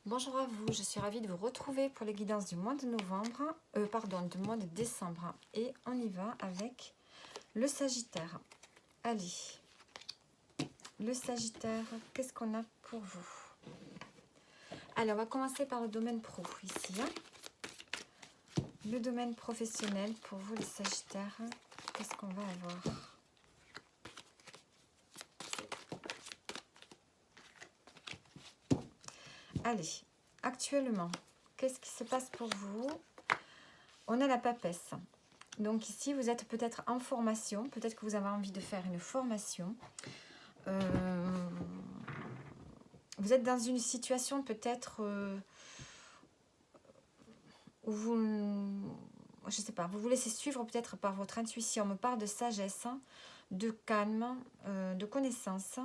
Bonjour à vous, je suis ravie de vous retrouver pour les guidances du mois de novembre, du mois de décembre. Et on y va avec le Sagittaire. Allez, le Sagittaire, qu'est-ce qu'on a pour vous? Alors, on va commencer par le domaine pro ici. Le domaine professionnel pour vous les Sagittaires, qu'est-ce qu'on va avoir? Allez, actuellement, qu'est-ce qui se passe pour vous? On a la papesse. Donc ici, vous êtes peut-être en formation. Peut-être que vous avez envie de faire une formation. Vous êtes dans une situation peut-être où vous... Je sais pas, vous vous laissez suivre peut-être par votre intuition. On me parle de sagesse, de calme, de connaissance.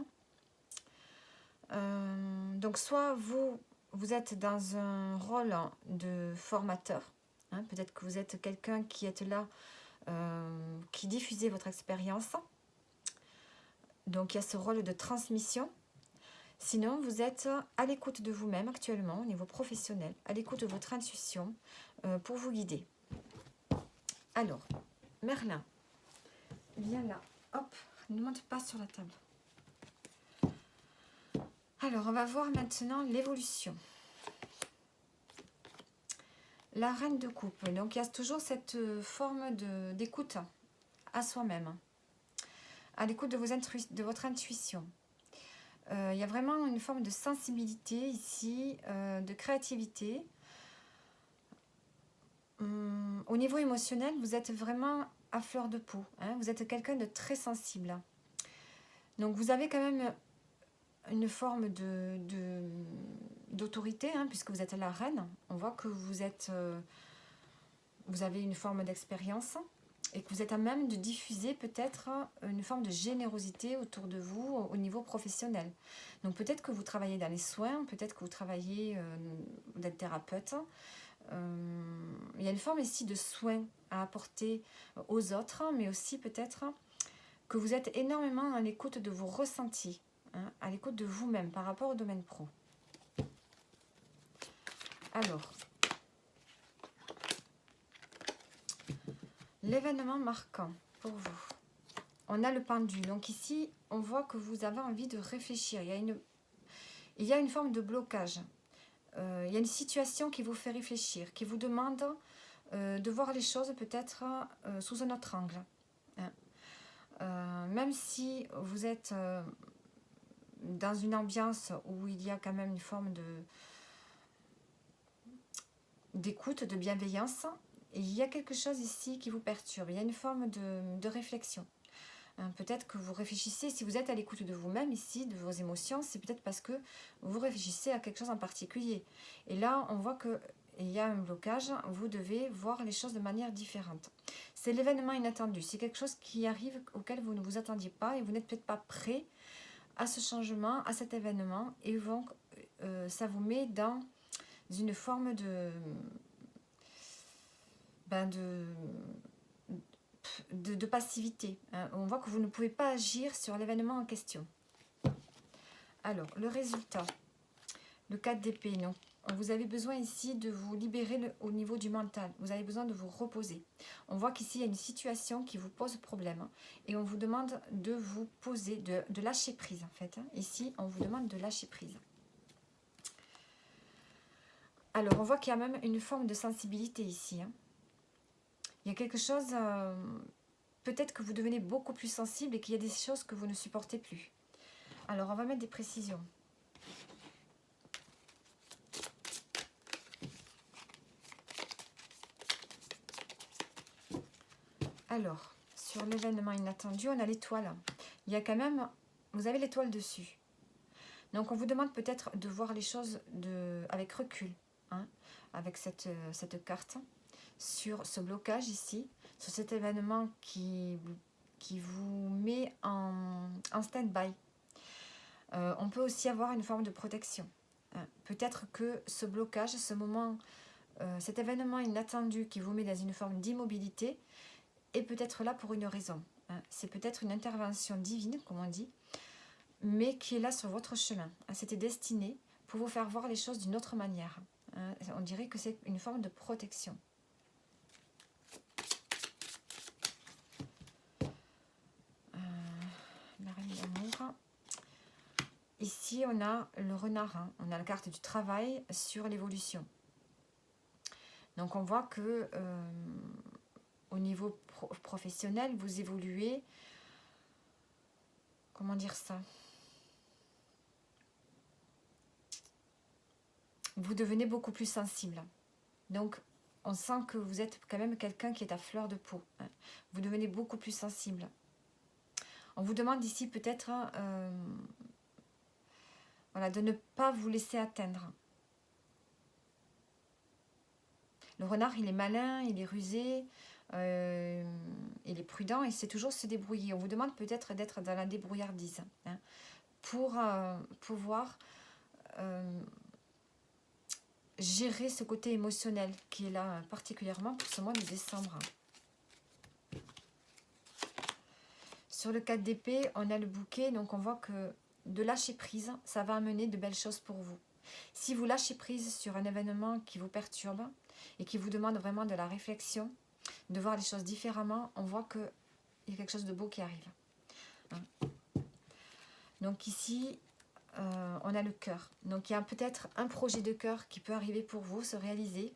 Donc soit vous êtes dans un rôle de formateur. Hein, peut-être que vous êtes quelqu'un qui est là, qui diffusez votre expérience. Donc il y a ce rôle de transmission. Sinon, vous êtes à l'écoute de vous-même actuellement au niveau professionnel, à l'écoute de votre intuition pour vous guider. Alors, Merlin, viens là. Hop, ne monte pas sur la table. Alors, on va voir maintenant l'évolution. La reine de coupe. Donc, il y a toujours cette forme d'écoute à soi-même, à l'écoute de votre intuition. Il y a vraiment une forme de sensibilité ici, de créativité. Au niveau émotionnel, vous êtes vraiment à fleur de peau. Hein, vous êtes quelqu'un de très sensible. Donc, vous avez quand même une forme d'autorité, hein, puisque vous êtes la reine. On voit que vous avez une forme d'expérience et que vous êtes à même de diffuser peut-être une forme de générosité autour de vous au niveau professionnel. Donc peut-être que vous travaillez dans les soins, peut-être que vous travaillez d'être thérapeute. Il y a une forme ici de soin à apporter aux autres, mais aussi peut-être que vous êtes énormément à l'écoute de vos ressentis, hein, à l'écoute de vous-même par rapport au domaine pro. Alors, l'événement marquant pour vous. On a le pendule. Donc ici, on voit que vous avez envie de réfléchir. Il y a une forme de blocage. Il y a une situation qui vous fait réfléchir, qui vous demande de voir les choses peut-être sous un autre angle. Hein. Même si vous êtes dans une ambiance où il y a quand même une forme d'écoute, de bienveillance, il y a quelque chose ici qui vous perturbe. Il y a une forme de réflexion. Peut-être que vous réfléchissez, si vous êtes à l'écoute de vous-même ici, de vos émotions, c'est peut-être parce que vous réfléchissez à quelque chose en particulier. Et là, on voit qu'il y a un blocage, vous devez voir les choses de manière différente. C'est l'événement inattendu, c'est quelque chose qui arrive auquel vous ne vous attendiez pas et vous n'êtes peut-être pas prêt à ce changement, à cet événement, et donc ça vous met dans une forme de passivité. Hein. On voit que vous ne pouvez pas agir sur l'événement en question. Alors, le résultat, le 4 d'épée, non. Vous avez besoin ici de vous libérer au niveau du mental. Vous avez besoin de vous reposer. On voit qu'ici, il y a une situation qui vous pose problème. Hein, et on vous demande de vous poser, de lâcher prise, en fait. Hein. Ici, on vous demande de lâcher prise. Alors, on voit qu'il y a même une forme de sensibilité ici. Hein. Il y a quelque chose... peut-être que vous devenez beaucoup plus sensible et qu'il y a des choses que vous ne supportez plus. Alors, on va mettre des précisions. Alors, sur l'événement inattendu, on a l'étoile. Il y a quand même... Vous avez l'étoile dessus. Donc, on vous demande peut-être de voir les choses avec recul, hein, avec cette carte, sur ce blocage ici, sur cet événement qui vous met en stand-by. On peut aussi avoir une forme de protection. Hein. Peut-être que ce blocage, ce moment, cet événement inattendu qui vous met dans une forme d'immobilité est peut-être là pour une raison. Hein. C'est peut-être une intervention divine, comme on dit, mais qui est là sur votre chemin. Hein. C'était destiné pour vous faire voir les choses d'une autre manière. Hein. On dirait que c'est une forme de protection. La reine d'amour. Ici, on a le renard. Hein. On a la carte du travail sur l'évolution. Donc, on voit que au niveau professionnel, vous évoluez. Comment dire ça? Vous devenez beaucoup plus sensible. Donc, on sent que vous êtes quand même quelqu'un qui est à fleur de peau. Hein. Vous devenez beaucoup plus sensible. On vous demande ici peut-être voilà, de ne pas vous laisser atteindre. Le renard, il est malin, il est rusé, il est prudent et sait toujours se débrouiller. On vous demande peut-être d'être dans la débrouillardise, hein, pour pouvoir gérer ce côté émotionnel qui est là particulièrement pour ce mois de décembre. Sur le 4 d'épée, on a le bouquet, donc on voit que de lâcher prise, ça va amener de belles choses pour vous. Si vous lâchez prise sur un événement qui vous perturbe et qui vous demande vraiment de la réflexion, de voir les choses différemment, on voit qu'il y a quelque chose de beau qui arrive. Hein. Donc ici, on a le cœur. Donc il y a peut-être un projet de cœur qui peut arriver pour vous, se réaliser.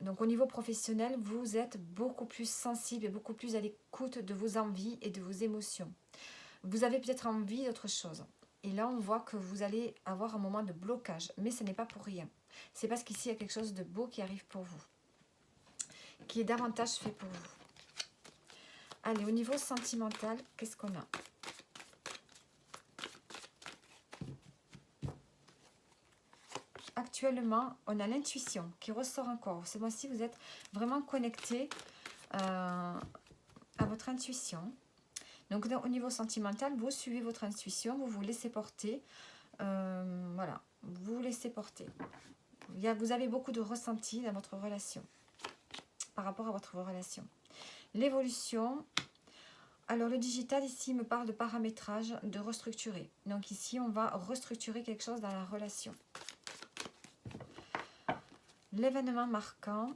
Donc au niveau professionnel, vous êtes beaucoup plus sensible et beaucoup plus à l'écoute de vos envies et de vos émotions. Vous avez peut-être envie d'autre chose. Et là, on voit que vous allez avoir un moment de blocage. Mais ce n'est pas pour rien. C'est parce qu'ici, il y a quelque chose de beau qui arrive pour vous. Qui est davantage fait pour vous. Allez, au niveau sentimental, qu'est-ce qu'on a ? Actuellement, on a l'intuition qui ressort encore. Ce mois-ci, vous êtes vraiment connecté à votre intuition. Donc, au niveau sentimental, vous suivez votre intuition, vous vous laissez porter. Voilà, vous vous laissez porter. Vous avez beaucoup de ressenti dans votre relation, par rapport à votre relation. L'évolution, alors le digital ici me parle de paramétrage, de restructurer. Donc ici, on va restructurer quelque chose dans la relation. L'événement marquant,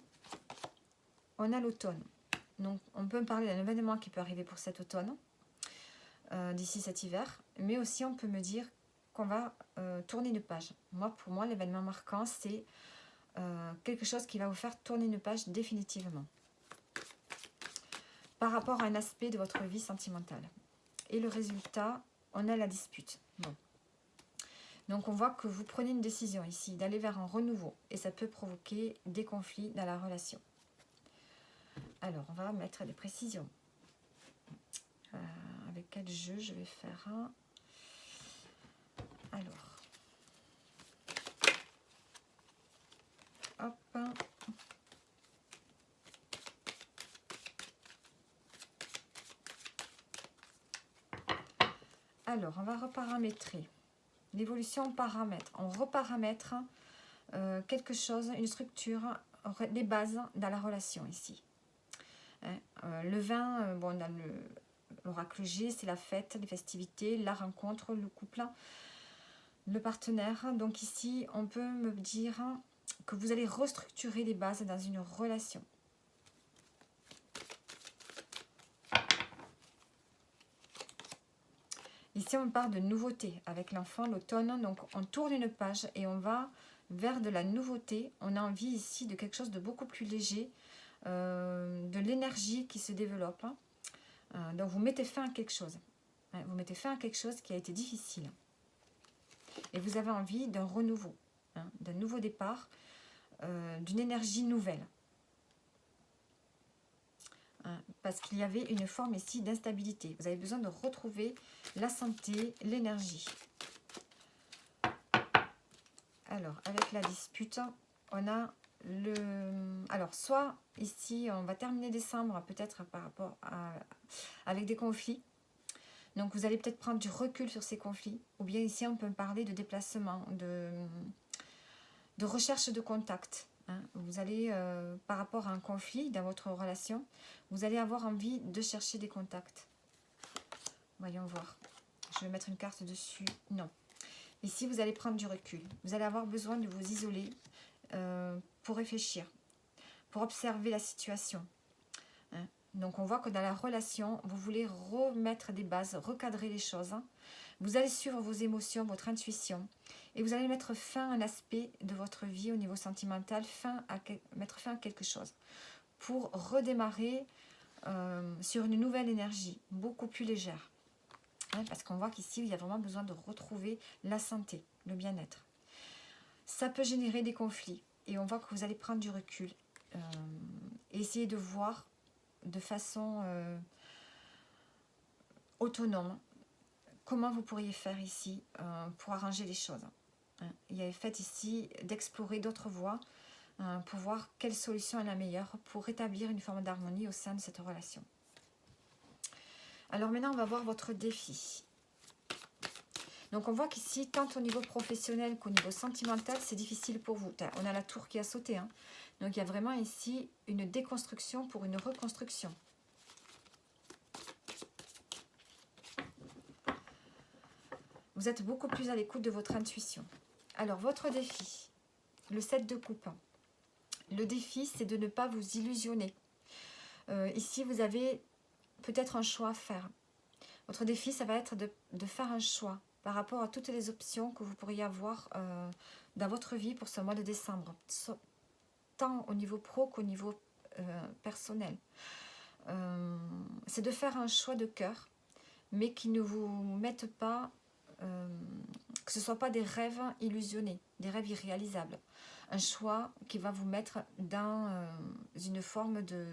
on a l'automne. Donc on peut parler d'un événement qui peut arriver pour cet automne, d'ici cet hiver, mais aussi on peut me dire qu'on va tourner une page. Pour moi, l'événement marquant, c'est quelque chose qui va vous faire tourner une page définitivement. Par rapport à un aspect de votre vie sentimentale. Et le résultat, on a la dispute. Bon. Donc on voit que vous prenez une décision ici, d'aller vers un renouveau. Et ça peut provoquer des conflits dans la relation. Alors, on va mettre des précisions. Avec quel jeu je vais faire un... Alors. Hop. Alors, on va reparamétrer. L'évolution paramètre. On reparamètre quelque chose, une structure, les bases dans la relation ici. Hein, le vin, bon, dans l'oracle G, c'est la fête, les festivités, la rencontre, le couple, le partenaire. Donc ici, on peut me dire que vous allez restructurer les bases dans une relation. Ici, on parle de nouveauté avec l'enfant, l'automne. Donc, on tourne une page et on va vers de la nouveauté. On a envie ici de quelque chose de beaucoup plus léger, de l'énergie qui se développe. Donc, vous mettez fin à quelque chose. Vous mettez fin à quelque chose qui a été difficile. Et vous avez envie d'un renouveau, d'un nouveau départ, d'une énergie nouvelle. Parce qu'il y avait une forme ici d'instabilité. Vous avez besoin de retrouver la santé, l'énergie. Alors, avec la dispute, on a le... Alors, soit ici, on va terminer décembre, peut-être par rapport à... avec des conflits. Donc, vous allez peut-être prendre du recul sur ces conflits. Ou bien ici, on peut parler de déplacement, de recherche de contact. Vous allez, par rapport à un conflit dans votre relation, vous allez avoir envie de chercher des contacts. Voyons voir. Je vais mettre une carte dessus. Non. Ici, vous allez prendre du recul. Vous allez avoir besoin de vous isoler pour réfléchir, pour observer la situation. Hein. Donc, on voit que dans la relation, vous voulez remettre des bases, recadrer les choses. Hein. Vous allez suivre vos émotions, votre intuition. Et vous allez mettre fin à un aspect de votre vie au niveau sentimental, mettre fin à quelque chose. Pour redémarrer sur une nouvelle énergie, beaucoup plus légère. Hein, parce qu'on voit qu'ici, il y a vraiment besoin de retrouver la santé, le bien-être. Ça peut générer des conflits. Et on voit que vous allez prendre du recul. Et essayer de voir de façon autonome comment vous pourriez faire ici pour arranger les choses. Hein. Il y a le fait ici d'explorer d'autres voies pour voir quelle solution est la meilleure pour rétablir une forme d'harmonie au sein de cette relation. Alors maintenant, on va voir votre défi. Donc on voit qu'ici, tant au niveau professionnel qu'au niveau sentimental, c'est difficile pour vous. On a la tour qui a sauté. Hein. Donc il y a vraiment ici une déconstruction pour une reconstruction. Vous êtes beaucoup plus à l'écoute de votre intuition. Alors votre défi, le 7 de coupe. Le défi, c'est de ne pas vous illusionner. Ici, vous avez peut-être un choix à faire. Votre défi, ça va être de faire un choix par rapport à toutes les options que vous pourriez avoir dans votre vie pour ce mois de décembre, tant au niveau pro qu'au niveau personnel. C'est de faire un choix de cœur, mais qui ne vous mette pas, que ce ne soit pas des rêves illusionnés, des rêves irréalisables. Un choix qui va vous mettre dans une forme de...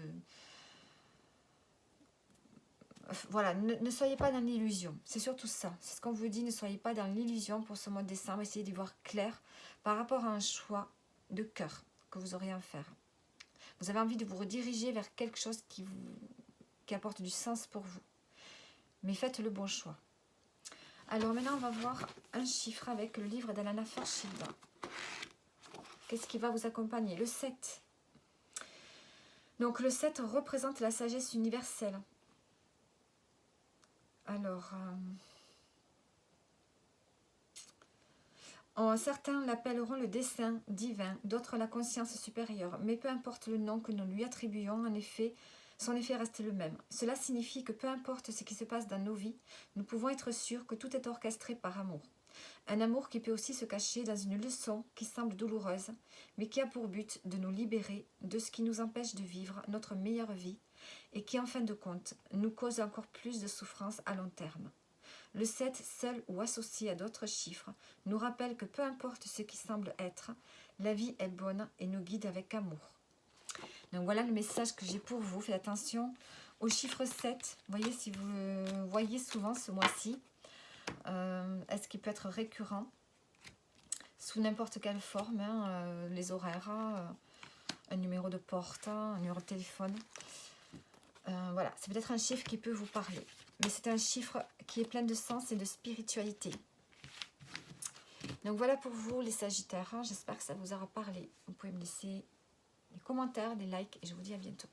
Voilà, ne soyez pas dans l'illusion. C'est surtout ça. C'est ce qu'on vous dit, ne soyez pas dans l'illusion pour ce mois de décembre. Essayez d'y voir clair par rapport à un choix de cœur que vous aurez à faire. Vous avez envie de vous rediriger vers quelque chose qui apporte du sens pour vous. Mais faites le bon choix. Alors maintenant, on va voir un chiffre avec le livre d'Alana Forshilda. Qu'est-ce qui va vous accompagner? Le 7. Donc le 7 représente la sagesse universelle. Alors, certains l'appelleront le dessein divin, d'autres la conscience supérieure. Mais peu importe le nom que nous lui attribuons, en effet, son effet reste le même. Cela signifie que peu importe ce qui se passe dans nos vies, nous pouvons être sûrs que tout est orchestré par amour. Un amour qui peut aussi se cacher dans une leçon qui semble douloureuse, mais qui a pour but de nous libérer de ce qui nous empêche de vivre notre meilleure vie et qui, en fin de compte, nous cause encore plus de souffrance à long terme. Le 7, seul ou associé à d'autres chiffres, nous rappelle que peu importe ce qui semble être, la vie est bonne et nous guide avec amour. Donc voilà le message que j'ai pour vous. Faites attention au chiffre 7. Voyez si vous le voyez souvent ce mois-ci. Est-ce qu'il peut être récurrent sous n'importe quelle forme, hein, les horaires, un numéro de porte, un numéro de téléphone. Voilà, c'est peut-être un chiffre qui peut vous parler. Mais c'est un chiffre qui est plein de sens et de spiritualité. Donc voilà pour vous les Sagittaires. J'espère que ça vous aura parlé. Vous pouvez me laisser des commentaires, des likes et je vous dis à bientôt.